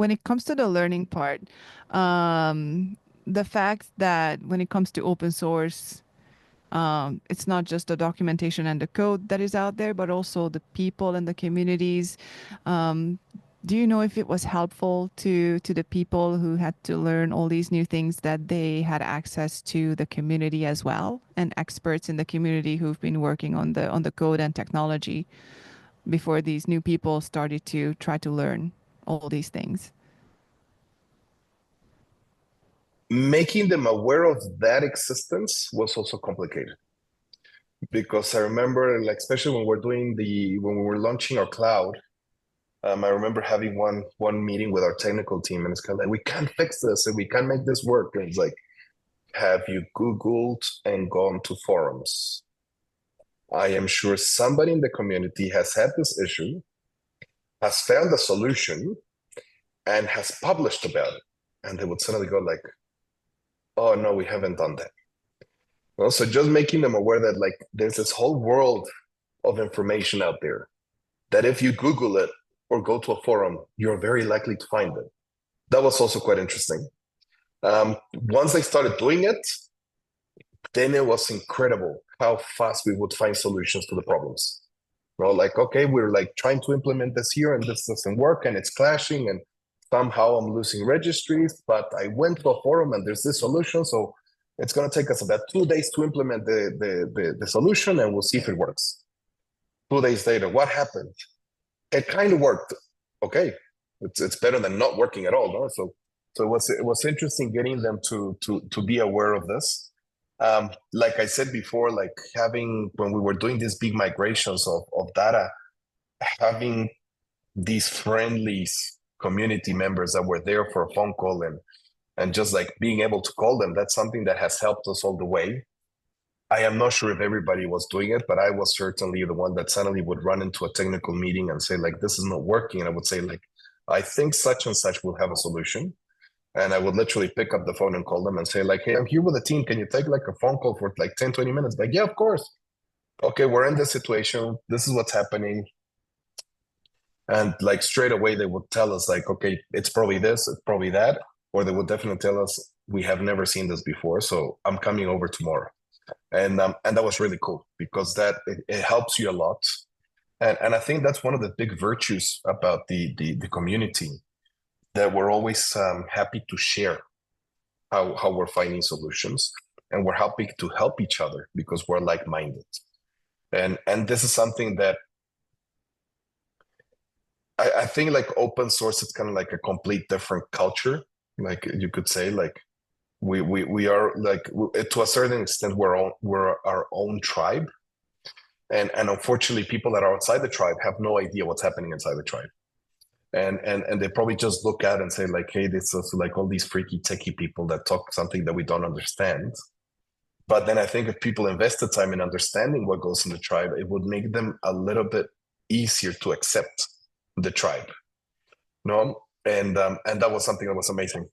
when it comes to the learning part, the fact that when it comes to open source, it's not just the documentation and the code that is out there, but also the people and the communities. Um, do you know if it was helpful to the people who had to learn all these new things, that they had access to the community as well, and experts in the community who've been working on the code and technology before these new people started to try to learn all these things? Making them aware of that existence was also complicated because I remember, like, especially when we were launching our cloud. I remember having one meeting with our technical team, and it's kind of like, we can't fix this and we can't make this work. And it's like, have you Googled and gone to forums? I am sure somebody in the community has had this issue, has found a solution, and has published about it. And they would suddenly go like, oh no, we haven't done that. Well, so just making them aware that like there's this whole world of information out there that if you Google it or go to a forum, you're very likely to find it. That was also quite interesting. Once I started doing it, then it was incredible how fast we would find solutions to the problems. Like, okay, we're like trying to implement this here and this doesn't work and it's clashing and somehow I'm losing registries, but I went to a forum and there's this solution. So it's going to take us about 2 days to implement the solution and we'll see if it works. 2 days later, what happened? It kind of worked. Okay, it's better than not working at all. No? So it was interesting getting them to be aware of this. Like I said before, like when we were doing these big migrations of data, having these friendly community members that were there for a phone call and just like being able to call them, that's something that has helped us all the way. I am not sure if everybody was doing it, but I was certainly the one that suddenly would run into a technical meeting and say like, this is not working. And I would say like, I think such and such will have a solution. And I would literally pick up the phone and call them and say like, hey, I'm here with the team. Can you take like a phone call for like 10, 20 minutes? Like, yeah, of course. Okay, we're in this situation. This is what's happening. And like straight away, they would tell us like, okay, it's probably this, it's probably that. Or they would definitely tell us, we have never seen this before. So I'm coming over tomorrow. And that was really cool because it helps you a lot. And I think that's one of the big virtues about the community, that we're always happy to share how we're finding solutions, and we're happy to help each other because we're like-minded. And this is something that I think like open source is kind of like a complete different culture. Like you could say like we are like, to a certain extent, we're our own tribe. And unfortunately, people that are outside the tribe have no idea what's happening inside the tribe. And they probably just look at and say like, hey, this is like all these freaky techie people that talk something that we don't understand. But then I think if people invested time in understanding what goes in the tribe, it would make them a little bit easier to accept the tribe. No? And that was something that was amazing.